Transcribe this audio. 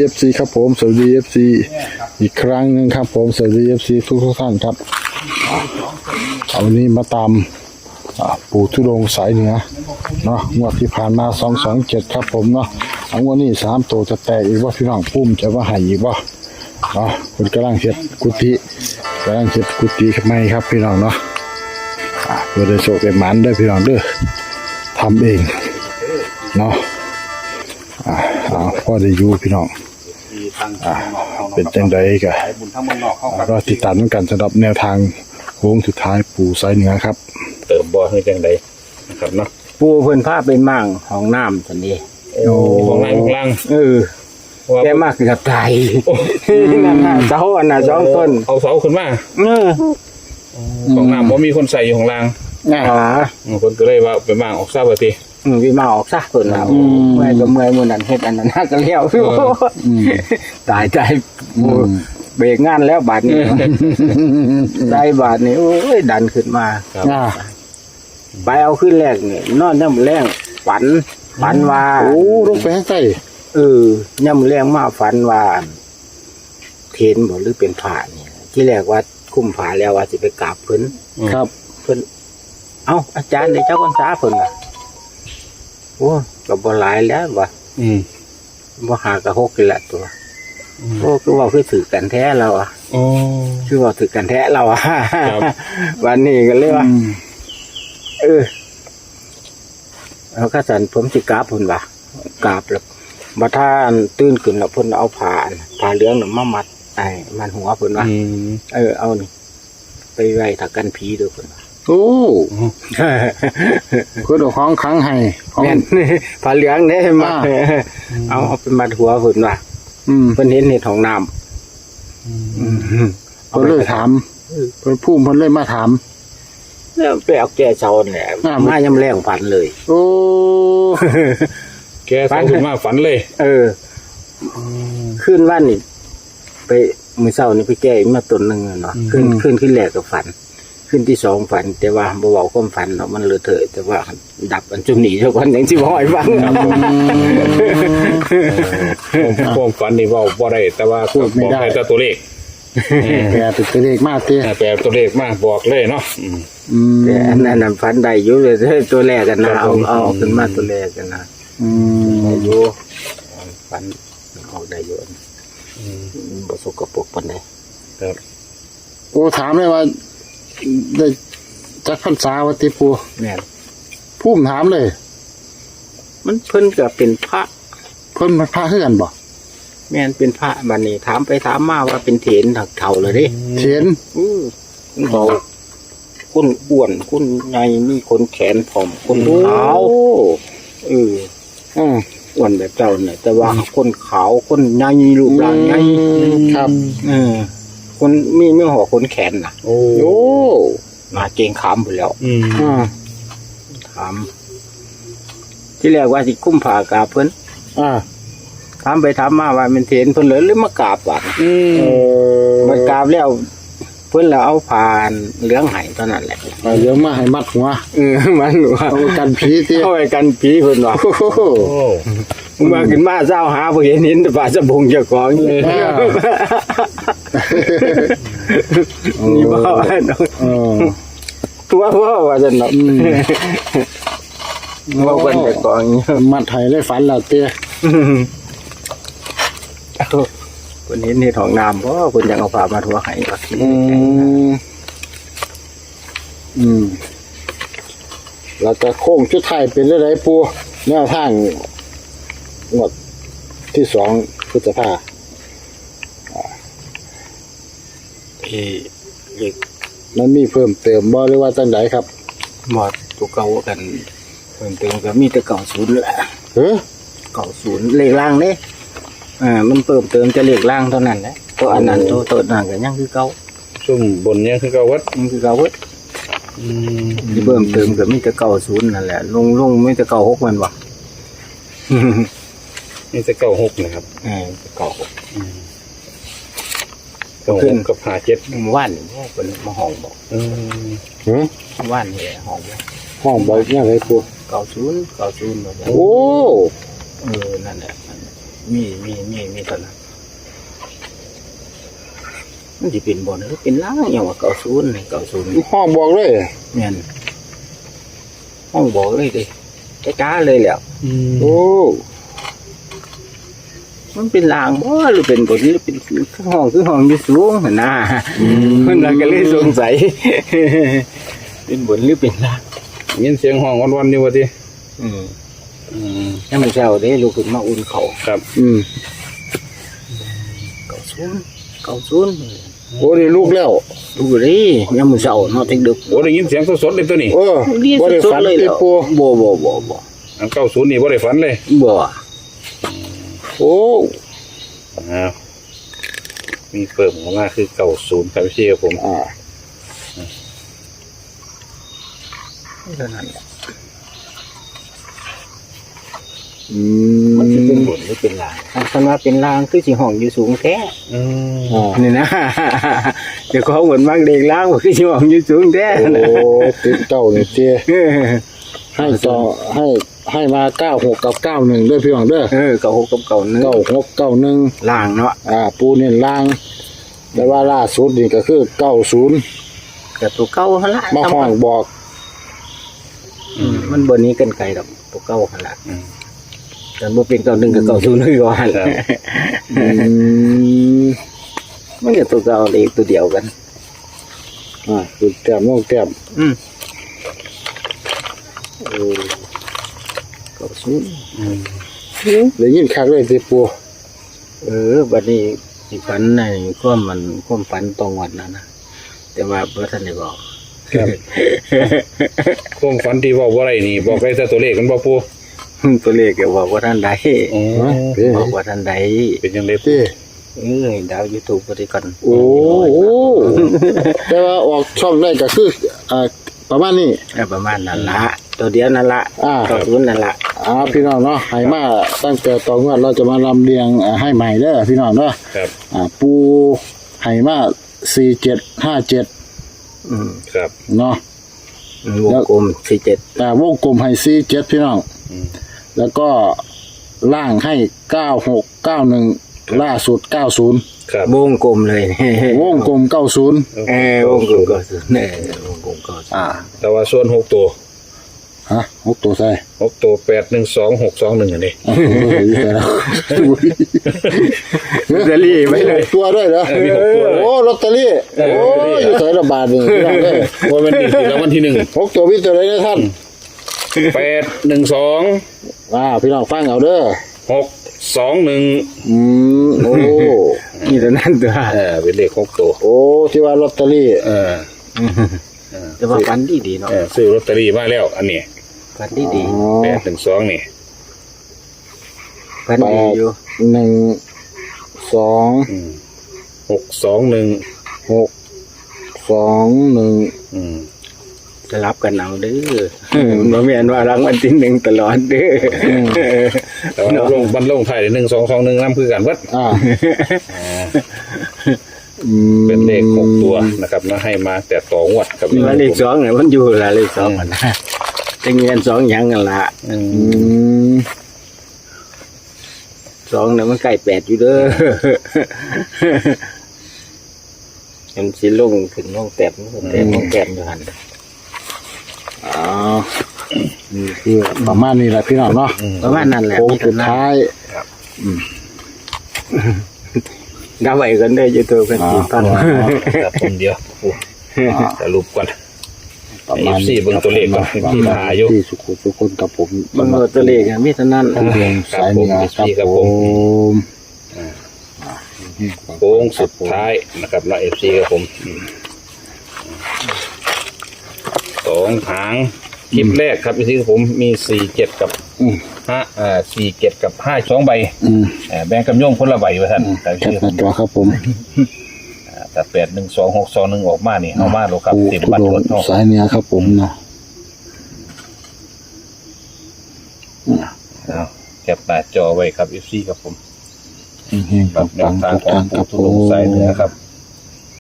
FC ครับผมสวัสดี FC อีกครั้งหนึ่งครับผมสวัสดี FC ทุกท่านครับวันนี้มาตามปู่ธุดงค์สายเหนือเนาะงวดที่ผ่านมา227ครับผมเนาะงวดนี้3ตัวจะแตกอีกว่าพี่น้องปุ้มจะว่าหายอีกว่าเนาะคนกำลังเฮ็ดกุฏิใหม่ครับพี่น้องเนาะเพื่อได้โชคได้หมานได้พี่น้องเด้อทำเองเนาะพอได้อยู่พี่น้องเป็นจังใดก็ก็ติดตามกันสำหรับแนวทางโค้งสุดท้ายปู่สายเหนือครับเติมบ่อให้จังใดนะครับเนาะปูเพิ่นพาไปมั่งห้องน้ำสันนี้ของนายของล่างแกมากเกือบตายนั่นน่ะเสาอันน่ะ2 ต้นเอาเสาขึ้นมาของน้ำบ่มีคนใส่อยู่ของล่างคนก็เลยว่าไปมั่งออกซะว่าติวิมาออกซะเพิ่นน่ะเมื่อยก็เมื่อยมื้อนั้นเฮ็ดอันนั้นก็แล้วตายใจเบรกงานแล้วบาดนี้ได้บาดนี้โอ้ยดันขึ้นมาไปเอาขึ้นแรกนี่นอนย่ำแรงฝันว่าลงไปให้ใส่ย่ำแรงมาฝันว่าเทนบ่หรือเป็นผ่านี่ที่แรกว่าคุ้มผ่าแล้วว่าสิไปกราบเพิ่นครับเพิ่นเอ้าอาจารย์ได้เจ้าพรรษาเพิ่นน่ะโอ้ก็บ่หลายแล้วว่ะบ่หากะ6นี่แหละตัวโอ้คือว่าคือถือกันแท้เราอ่ะคือว่าถือกันแท้เราอ่ะวันนี้ก็เลยว่าแล้วก็สั่นผมสิกราบเพิ่นว่ากราบแล้วบ่ท่านตื่นขึ้นแล้วเพิ่นเอาผ้าเหลืองน่ะมามัดมันหัวเพิ่นว่าเอานี่ไปไว้ถ้ากันผีเด้อเพิ่นว่าโอ้เพิ่นเอาของขังให้แม่นผ้าเหลืองเด้มาเอาไปมัดหัวเพิ่นว่าเพิ่นเห็นเฮ็ดห้องน้ำเพิ่นเลยถามเพิ่นภูมิเพิ่นเลยมาถามแล้วไปเอาแก่เช้าแหละมายามแรงฝันเลยโอ้แกฝันขึ้นมาฝันเลยขึ้นวันนี่ไปมื้อเช้านี่ไปแก้อีกมาต้นนึงเนาะขึ้นแรกก็ฝันขึ้นที่2ฝันแต่ว่าบ่เว้าความฝันเนาะมันเลอะเทอะแต่ว่าดับอันจุ่มหนีเจ้าก่อนจังสิบ่ให้ฟังความฝันนี่เว้าบ่ได้แต่ว่าพูดบอกได้แต่ตัวเลขแปลเป็นตัวเลขมากติแปลตัวเลขมาบอกเลยเนาะแต่อันนั้นฝันได้อยู่เลยตัวแรกกันนะเอาขึ้นมาตัวแรกกันนะได้อยู่ฝันออกได้อยู่บ่สกปรกปานใดครับโอ้ถามเลยว่าได้จักพรรษาว่าติปู่แม่นภูมิถามเลยมันเพิ่นก็เป็นพระเพิ่นพระคือกันบ่แม่นเป็นพระบัดนี้ถามไปถามมาว่าเป็นเถรถักเฒ่าเลยดิเถรเขาคนอ้วนคนใหญ่มีขนแขนผอมคนขาวอ้วนแบบเจ้าเนี่ยแต่ว่าคนขาวคนใหญ่รูปร่างใหญ่ครับคนมีห่อขนแขนน่ะโอ้มาเกงขามไปแล้วถามที่แรกว่าสิคุ้มผ่ากราบเพิ่นถามไปถามมาว่าเป็นเถรเพิ่นเลยหรือมากราบว่ะมากราบแล้วเพิ่นแล้วเอาผ่านเหลืองไห้เท่านั้นแหละเหลืองมาให้มัดหัวมันหัวเอากันผีติเอาไว้กันผีเพิ่นว่ามาขึ้นมาเจ้าหาบ่เห็นแต่ป่าสะบงเจ้าของนี่บ่ว่าซั่นเนาะว่าเพิ่นเจ้าของมัดให้เลยฝันแล้วเตี้ยคนเห็นในท้องน้ำเพราะคนอยากเอาผ้ามาทั่วให้ก็แล้วก็โค้งชุดไทยเป็นอะไรปู่แนวทางงวดที่2พฤษภามันมีเพิ่มเติมบ่หรือว่าจังไดครับหมดตัวเก่ากันเพิ่มเติมก็มีแต่90แหละ90เลขล่างเด้มันเพิ่มเติมจะเลขล่างเท่านั้นแหละตัวอันนั้นตัวนั้นก็ยังคือเก่าซุ่มบนยังคือเก่าวัดยังคือเก่าวัดที่เพิ่มเติมก็มีแต่90นั่นแหละลงมีแต่96มันบ่มีแต่96นะครับ96ขึ้นกับ57ว่านเป็นมาห้องบอกว่านนี่ห้องบอกยังไงปู่90โอ้นั่นแหละ มีตอนนั้นมันจะเป็นบนหรือเป็นล่างอย่างว่า90 ห้องบอกเลย แม่นห้องบอกเลยดิจ้าเลยแล้ว โอ้ มันเป็นล่างบ่หรือเป็นบนหรือเป็นห้องอยู่สูงหั่นน่ะมันก็เลยสงสัย เป็นบนหรือเป็นล่าง ยินเสียงห้องวันๆอยู่ว่าติ ให้มันเช้าเด้ลูกขึ้นมาอุ่นเขา ครับ 90 โอ้นี่ลูกแล้ว ลูกเด้ยามมื้อเช้าเนาะเต็กดึก โอ้ได้ยินเสียงสดๆเลยตัวนี้ เออบ่ได้ฝันติปู บ่ อัน90นี่บ่ได้ฝันเลย บ่ โอ้ อ้าวมีเปิ่มออกมาคือ90ครับพี่ครับผม เท่านั้นแหละ มัน สิเป็นบนหรือเป็นล่างคันว่าเป็นล่างคือสิห้องอยู่สูงแท้ นี่นะ เดี๋ยวเขาเหมือนบางเด็กล้างว่าคือสิห้องอยู่สูงแท้ โอ้ติดเก้านี่เจ้ให้ต่อให้มา96กับ91ด้วยพี่น้องเด้อ เก่าหกกับเก่านึง 96 91 ล่างเนาะ ปูเน้นล่างแต่ว่าล่าสุดนี่ก็คือ90 กับตัวเก่าหั่นล่ะ มาห้องบอก มันบ่หนี้กันไกลดอกตัวเก่าหั่นล่ะแต่บ่เป็นเก่าหนึ่งกับเก่าศูนย์คือว่าหั่นล่ะมันก็ตัวเก่าเลขตัวเดียวกัน คือแต้มน้องแต้ม เก่าศูนย์ ได้ยินคักเลยสิปู บัดนี้สิฝันในความฝันตรงวัดนั้นนะแต่ว่าบ่ทันได้บอก ครับความฝันที่บอกว่าไรนี่บอกได้แต่ตัวเลขมันบ่ปู ตัวเลขก็บอกว่าท่านใดบอกว่าท่านใด เป็นยังไง เจ้ ดาว YouTube ปฏิกัน โอ้แต่ว่าออกช่องได้ก็คือประมาณนี้ ประมาณนั้นละตัวเดียวนั่นละตัวศูนย์นั่นละ พี่น้องเนาะให้มาตั้งแต่ตอนว่าเราจะมาลำเลียงให้ใหม่เด้อพี่น้องเนาะ ครับ ปูให้มา4757ครับ เนาะ วงกลม47วงกลมให้47พี่น้องแล้วก็ล่างให้9691ล่าสุด90 ครับ วงกลมเลยว งกลม90วงกลมก็ศูนย์วงกลมก็ แต่ว่าส่วน6ตัว 6ตัวใส่ 6ตัว812621อันนี้ ลอตเตอรี่ไว้เลย ตัวด้วยเหรอโอ้ลอตเตอรี่โอ้อยู่ใส่ระบาดนี่พี่น้องเด้อ ว่ามันดีรางวัลที่1 6ตัวมีตัวใดนะท่าน 812 พี่น้องฟังเอาเด้อ 621 โอ้ นี่ตัวนั้นตัว เป็นเลข6ตัว โอ้ที่ว่าลอตเตอรี่ แต่ว่าฝันดีเนาะ ซื้อลอตเตอรี่มาแล้วอันนี้ ฝันดี 812นี่ ฝันดีอยู่ 1 2 6 2 1 จะรับกันเอาเด้อบ่แม่นว่ารางวัลที่1ตลอดเด้อ แต่ว่ามันลงไทย1221นำคือกันเบิดเป็นเลข6ตัวนะครับนะให้มาแต่ต่องวดครับ ว่าเลข2เนี่ยมันอยู่ละเลข2มันนะแต่เงิน2หยังกันละ2เนี่ยมันใกล้8อยู่เด้อมันสิลงขึ้นลงแต้มอยู่หั่น นี่คือประมาณนี้แหละพี่น้องเนาะ ประมาณนั้นแหละ โค้งสุดท้าย ดาวไว้กันได้อยู่ตัวกันสิฟัง ครับผมเดียวสรุปก่อน ประมาณ FC เบิ่งตัวเลขก่อนที่มาอายุ ที่สุขุทุกคนกับผม บางตัวเลขมีเท่านั้น เรียงสายเหนือครับผม โค้งสุดท้ายนะครับแล้ว FC ครับผม2หางคลิปแรกครับที่ผมมี47กับ47กับ52ใบแบ่งกับโยงคนละใบว่าท่านแต่ แคป ชื่อ หน้าจอครับผม แต่812621ออกมานี่เอามาโลครับ ปู ติด ทุ บัตร ด รถ ง เนาะ สายเหนือครับผมเนาะ แคปหน้าจอไว้ครับ FC ครับผม เฮงๆ ครับแน ปั ว ง ทาง ๆทุก ของ ท่านครับ ผู้ ผ ลงสายเหนือ ม ครับ